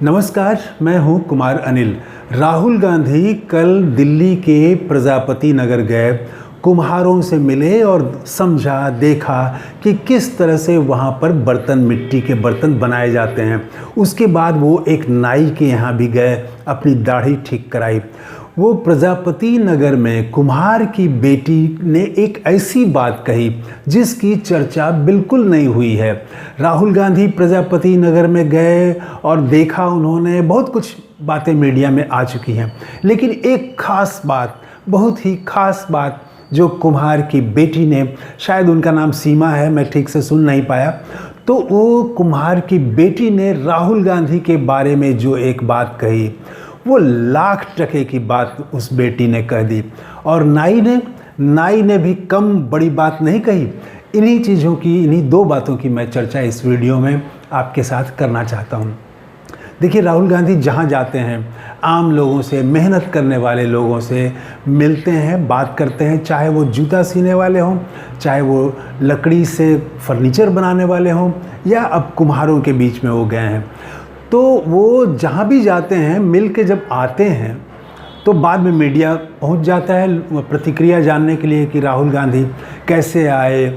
नमस्कार, मैं हूं कुमार अनिल। राहुल गांधी कल दिल्ली के प्रजापति नगर गए, कुम्हारों से मिले और समझा, देखा कि किस तरह से वहां पर बर्तन, मिट्टी के बर्तन बनाए जाते हैं। उसके बाद वो एक नाई के यहाँ भी गए, अपनी दाढ़ी ठीक कराई। वो प्रजापति नगर में कुम्हार की बेटी ने एक ऐसी बात कही जिसकी चर्चा बिल्कुल नहीं हुई है। राहुल गांधी प्रजापति नगर में गए और देखा, उन्होंने बहुत कुछ बातें मीडिया में आ चुकी हैं, लेकिन एक खास बात, बहुत ही खास बात जो कुम्हार की बेटी ने, शायद उनका नाम सीमा है, मैं ठीक से सुन नहीं पाया, तो वो कुम्हार की बेटी ने राहुल गांधी के बारे में जो एक बात कही, वो लाख टके की बात उस बेटी ने कह दी। और नाई ने भी कम बड़ी बात नहीं कही। इन्हीं चीज़ों की, इन्हीं दो बातों की मैं चर्चा इस वीडियो में आपके साथ करना चाहता हूँ। देखिए, राहुल गांधी जहाँ जाते हैं, आम लोगों से, मेहनत करने वाले लोगों से मिलते हैं, बात करते हैं, चाहे वो जूता सीने वाले हों, चाहे वो लकड़ी से फर्नीचर बनाने वाले हों, या अब कुम्हारों के बीच में वो गए हैं। तो वो जहाँ भी जाते हैं, मिल के जब आते हैं तो बाद में मीडिया पहुँच जाता है प्रतिक्रिया जानने के लिए कि राहुल गांधी कैसे आए।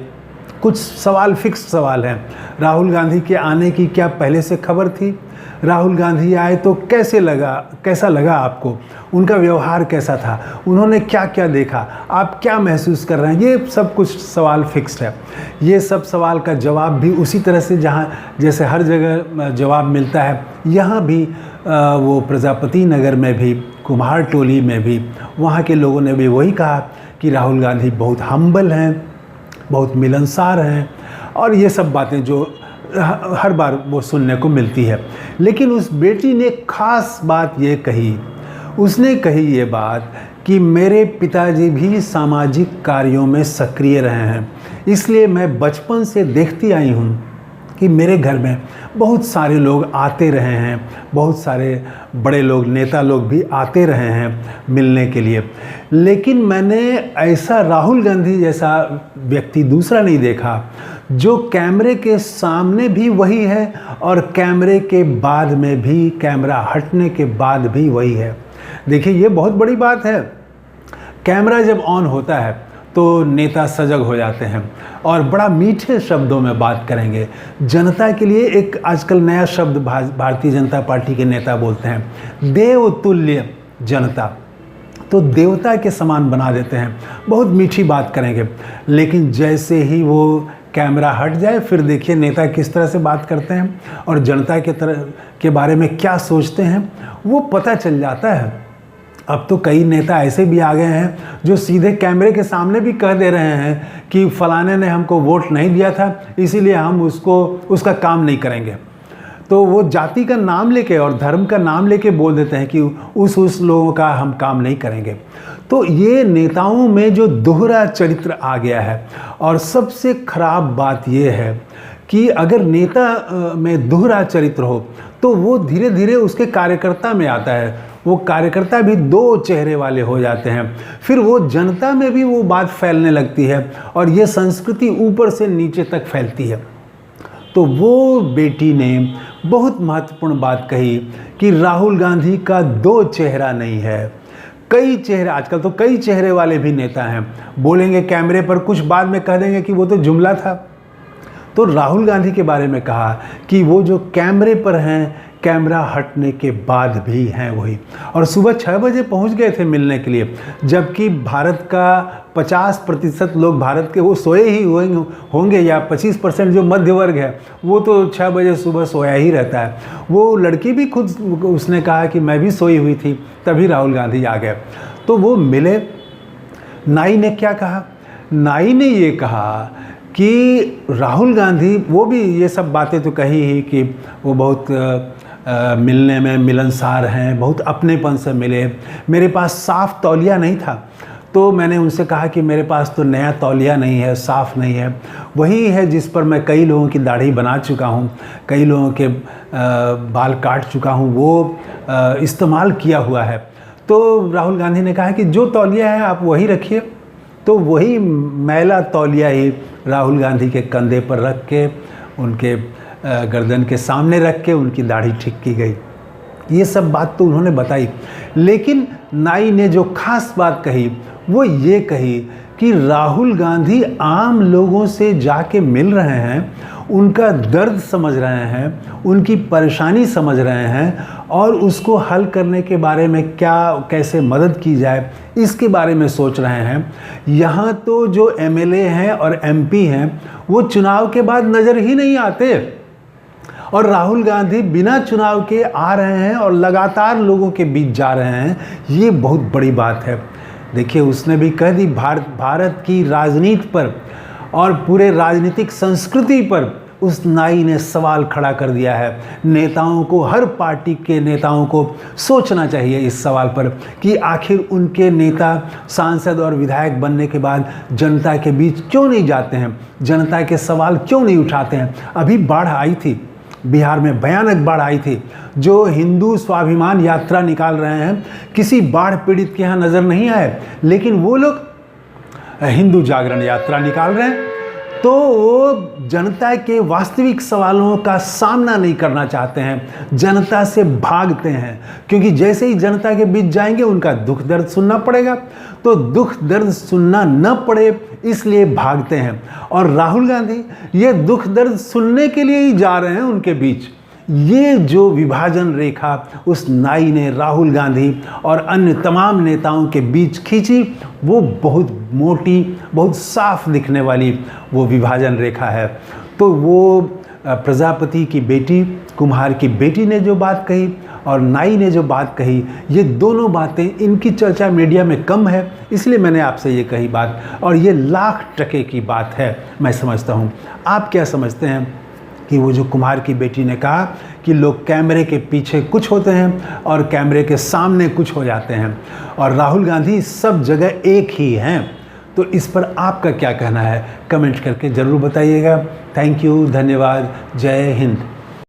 कुछ सवाल, फिक्स सवाल हैं। राहुल गांधी के आने की क्या पहले से खबर थी? राहुल गांधी आए तो कैसा लगा आपको? उनका व्यवहार कैसा था? उन्होंने क्या क्या देखा? आप क्या महसूस कर रहे हैं? ये सब कुछ सवाल फिक्स्ड है। ये सब सवाल का जवाब भी उसी तरह से जैसे हर जगह जवाब मिलता है, यहाँ भी वो प्रजापति नगर में भी, कुम्हार टोली में भी, वहाँ के लोगों ने भी वही कहा कि राहुल गांधी बहुत हम्बल हैं, बहुत मिलनसार हैं, और ये सब बातें जो हर बार वो सुनने को मिलती है। लेकिन उस बेटी ने खास बात ये कही, उसने कही ये बात कि मेरे पिताजी भी सामाजिक कार्यों में सक्रिय रहे हैं, इसलिए मैं बचपन से देखती आई हूँ कि मेरे घर में बहुत सारे लोग आते रहे हैं, बहुत सारे बड़े लोग, नेता लोग भी आते रहे हैं मिलने के लिए, लेकिन मैंने ऐसा राहुल गांधी जैसा व्यक्ति दूसरा नहीं देखा जो कैमरे के सामने भी वही है और कैमरे के बाद में भी, कैमरा हटने के बाद भी वही है। देखिए, ये बहुत बड़ी बात है। कैमरा जब ऑन होता है तो नेता सजग हो जाते हैं और बड़ा मीठे शब्दों में बात करेंगे। जनता के लिए एक आजकल नया शब्द भारतीय जनता पार्टी के नेता बोलते हैं, देवतुल्य जनता। तो देवता के समान बना देते हैं, बहुत मीठी बात करेंगे। लेकिन जैसे ही वो कैमरा हट जाए, फिर देखिए नेता किस तरह से बात करते हैं और जनता के बारे में क्या सोचते हैं, वो पता चल जाता है। अब तो कई नेता ऐसे भी आ गए हैं जो सीधे कैमरे के सामने भी कह दे रहे हैं कि फलाने ने हमको वोट नहीं दिया था, इसीलिए हम उसका काम नहीं करेंगे। तो वो जाति का नाम लेके और धर्म का नाम लेके बोल देते हैं कि उस लोगों का हम काम नहीं करेंगे। तो ये नेताओं में जो दोहरा चरित्र आ गया है। और सबसे खराब बात ये है कि अगर नेता में दोहरा चरित्र हो तो वो धीरे धीरे उसके कार्यकर्ता में आता है। वो कार्यकर्ता भी दो चेहरे वाले हो जाते हैं, फिर वो जनता में भी वो बात फैलने लगती है और ये संस्कृति ऊपर से नीचे तक फैलती है। तो वो बेटी ने बहुत महत्वपूर्ण बात कही कि राहुल गांधी का दो चेहरा नहीं है, कई चेहरे। आजकल तो कई चेहरे वाले भी नेता हैं, बोलेंगे कैमरे पर कुछ, बाद में कह देंगे कि वो तो जुमला था। तो राहुल गांधी के बारे में कहा कि वो जो कैमरे पर हैं, कैमरा हटने के बाद भी हैं वही। और सुबह 6 बजे पहुंच गए थे मिलने के लिए, जबकि भारत का 50% लोग भारत के वो सोए ही होंगे, या 25% जो मध्य वर्ग है वो तो 6 बजे सुबह सोया ही रहता है। वो लड़की भी खुद उसने कहा कि मैं भी सोई हुई थी, तभी राहुल गांधी आ गए। तो वो मिले। नाई ने क्या कहा? नाई ने ये कहा कि राहुल गांधी, वो भी ये सब बातें तो कही ही कि वो बहुत मिलने में मिलनसार हैं, बहुत अपनेपन से मिले। मेरे पास साफ़ तौलिया नहीं था, तो मैंने उनसे कहा कि मेरे पास तो नया तौलिया नहीं है, साफ़ नहीं है, वही है जिस पर मैं कई लोगों की दाढ़ी बना चुका हूँ, कई लोगों के बाल काट चुका हूँ, वो इस्तेमाल किया हुआ है। तो राहुल गांधी ने कहा कि जो तौलिया है आप वही रखिए। तो वही मैला तौलिया ही राहुल गांधी के कंधे पर रख के, उनके गर्दन के सामने रख के उनकी दाढ़ी ठीक की गई। ये सब बात तो उन्होंने बताई, लेकिन नाई ने जो खास बात कही वो ये कही कि राहुल गांधी आम लोगों से जाके मिल रहे हैं, उनका दर्द समझ रहे हैं, उनकी परेशानी समझ रहे हैं और उसको हल करने के बारे में क्या कैसे मदद की जाए इसके बारे में सोच रहे हैं। यहाँ तो जो एमएलए हैं और एमपी हैं वो चुनाव के बाद नज़र ही नहीं आते, और राहुल गांधी बिना चुनाव के आ रहे हैं और लगातार लोगों के बीच जा रहे हैं। ये बहुत बड़ी बात है। देखिए, उसने भी कह दी भारत की राजनीति पर और पूरे राजनीतिक संस्कृति पर उस नाई ने सवाल खड़ा कर दिया है। नेताओं को, हर पार्टी के नेताओं को सोचना चाहिए इस सवाल पर कि आखिर उनके नेता सांसद और विधायक बनने के बाद जनता के बीच क्यों नहीं जाते हैं, जनता के सवाल क्यों नहीं उठाते हैं। अभी बाढ़ आई थी, बिहार में भयानक बाढ़ आई थी। जो हिंदू स्वाभिमान यात्रा निकाल रहे हैं, किसी बाढ़ पीड़ित के यहाँ नज़र नहीं आए, लेकिन वो लोग हिंदू जागरण यात्रा निकाल रहे हैं। तो वो जनता के वास्तविक सवालों का सामना नहीं करना चाहते हैं, जनता से भागते हैं, क्योंकि जैसे ही जनता के बीच जाएंगे उनका दुख दर्द सुनना पड़ेगा। तो दुख दर्द सुनना न पड़े इसलिए भागते हैं। और राहुल गांधी ये दुख दर्द सुनने के लिए ही जा रहे हैं उनके बीच। ये जो विभाजन रेखा उस नाई ने राहुल गांधी और अन्य तमाम नेताओं के बीच खींची, वो बहुत मोटी, बहुत साफ दिखने वाली वो विभाजन रेखा है। तो वो प्रजापति की बेटी, कुम्हार की बेटी ने जो बात कही और नाई ने जो बात कही, ये दोनों बातें, इनकी चर्चा मीडिया में कम है, इसलिए मैंने आपसे ये कही बात, और ये लाख टके की बात है मैं समझता हूँ। आप क्या समझते हैं कि वो जो कुम्हार की बेटी ने कहा कि लोग कैमरे के पीछे कुछ होते हैं और कैमरे के सामने कुछ हो जाते हैं, और राहुल गांधी सब जगह एक ही हैं, तो इस पर आपका क्या कहना है? कमेंट करके ज़रूर बताइएगा। थैंक यू, धन्यवाद, जय हिंद।